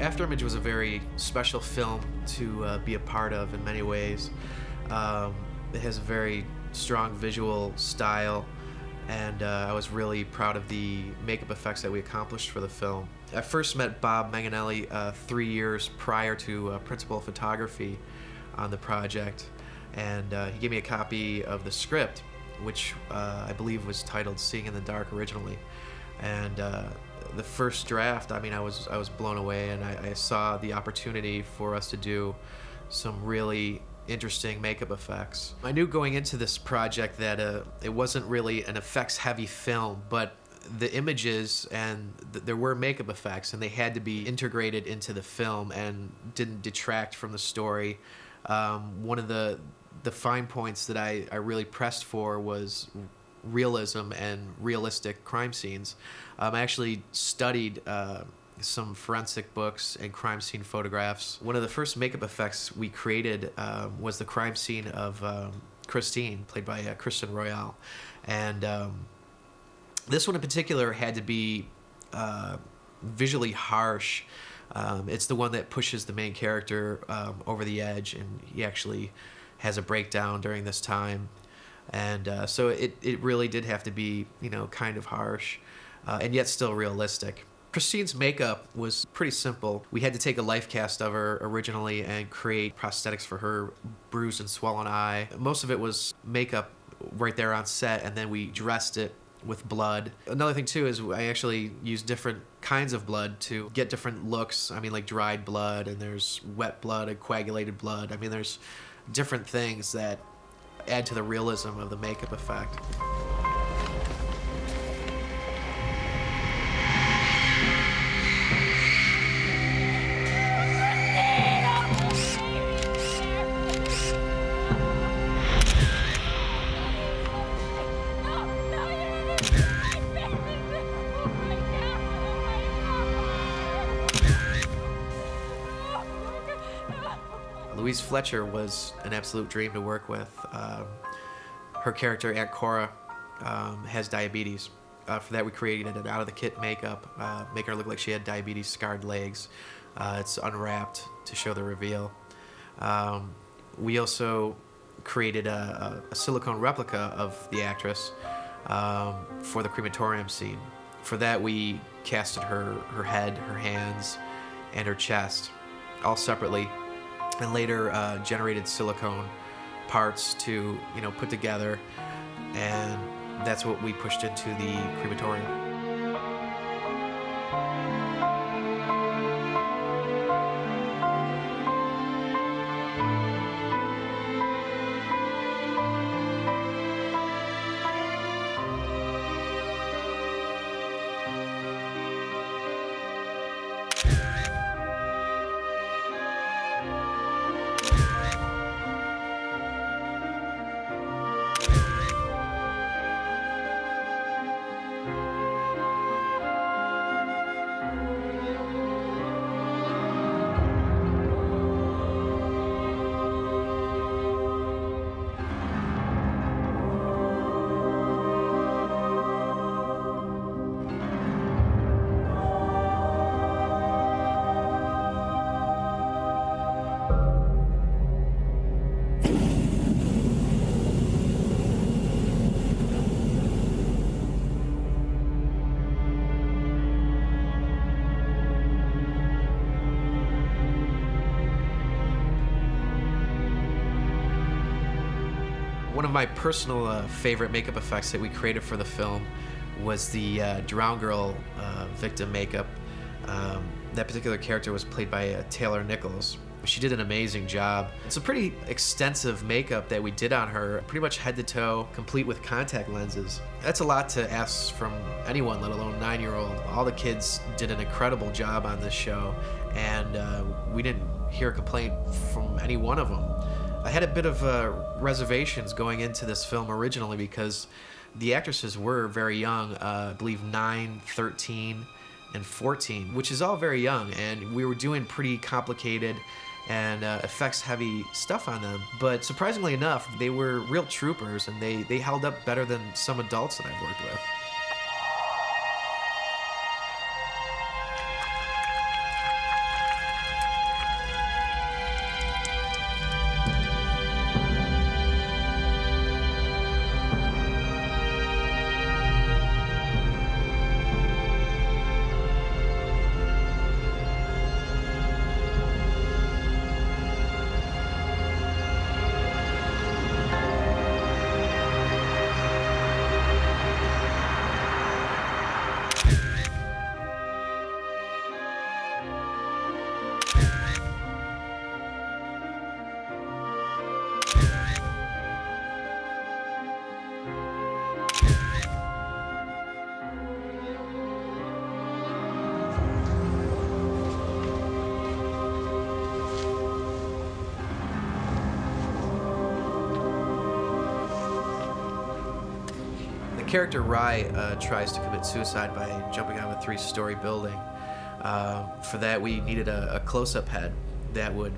Afterimage was a very special film to be a part of in many ways. It has a very strong visual style, and I was really proud of the makeup effects that we accomplished for the film. I first met Bob Manganelli 3 years prior to principal photography on the project, and he gave me a copy of the script, which I believe was titled Seeing in the Dark originally. And the first draft, I mean, I was blown away, and I saw the opportunity for us to do some really interesting makeup effects. I knew going into this project that it wasn't really an effects-heavy film, but the images and there were makeup effects, and they had to be integrated into the film and didn't detract from the story. One of the fine points that I really pressed for was realism and realistic crime scenes. I actually studied some forensic books and crime scene photographs. One of the first makeup effects we created was the crime scene of Christine, played by Kristen Royale. And this one in particular had to be visually harsh. It's the one that pushes the main character over the edge, and he actually has a breakdown during this time. And so it really did have to be, you know, kind of harsh, and yet still realistic. Christine's makeup was pretty simple. We had to take a life cast of her originally and create prosthetics for her bruised and swollen eye. Most of it was makeup right there on set, and then we dressed it with blood. Another thing too is I actually used different kinds of blood to get different looks. I mean, like dried blood, and there's wet blood and coagulated blood. I mean, there's different things that add to the realism of the makeup effect. Lisa Fletcher was an absolute dream to work with. Her character, Aunt Cora, has diabetes. For that, we created an out-of-the-kit makeup, making her look like she had diabetes, scarred legs. It's unwrapped to show the reveal. We also created a silicone replica of the actress for the crematorium scene. For that, we casted her head, her hands, and her chest, all separately, and later generated silicone parts to, you know, put together, and that's what we pushed into the crematorium. One of my personal favorite makeup effects that we created for the film was the Drown Girl victim makeup. That particular character was played by Taylor Nichols. She did an amazing job. It's a pretty extensive makeup that we did on her, pretty much head to toe, complete with contact lenses. That's a lot to ask from anyone, let alone a 9-year-old. All the kids did an incredible job on this show, and we didn't hear a complaint from any one of them. I had a bit of reservations going into this film originally because the actresses were very young, I believe 9, 13, and 14, which is all very young, and we were doing pretty complicated and effects-heavy stuff on them. But surprisingly enough, they were real troopers, and they held up better than some adults that I've worked with. character Rye tries to commit suicide by jumping out of a 3-story building. For that, we needed a close-up head that would,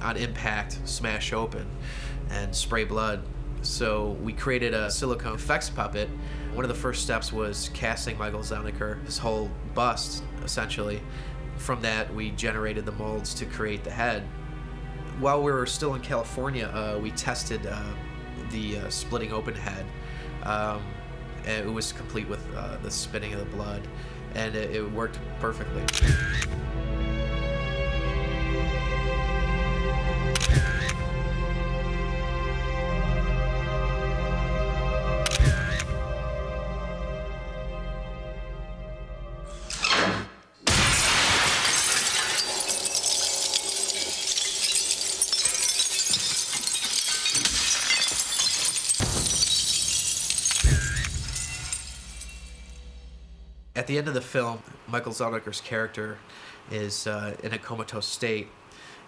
on impact, smash open and spray blood. So we created a silicone effects puppet. One of the first steps was casting Michael Zelniker, his whole bust, essentially. From that, we generated the molds to create the head. While we were still in California, we tested the splitting open head. And it was complete with the spitting of the blood, and it worked perfectly. At the end of the film, Michael Zelniker's character is in a comatose state,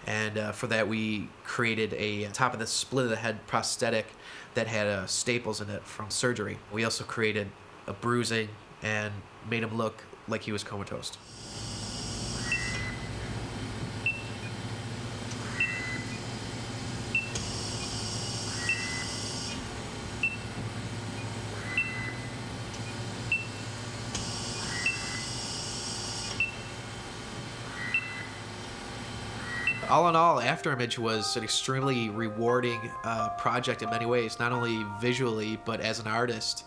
and for that we created a top of the split of the head prosthetic that had staples in it from surgery. We also created a bruising and made him look like he was comatose. All in all, Afterimage was an extremely rewarding project in many ways, not only visually, but as an artist.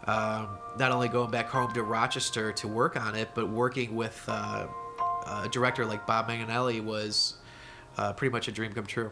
Not only going back home to Rochester to work on it, but working with a director like Bob Manganelli was pretty much a dream come true.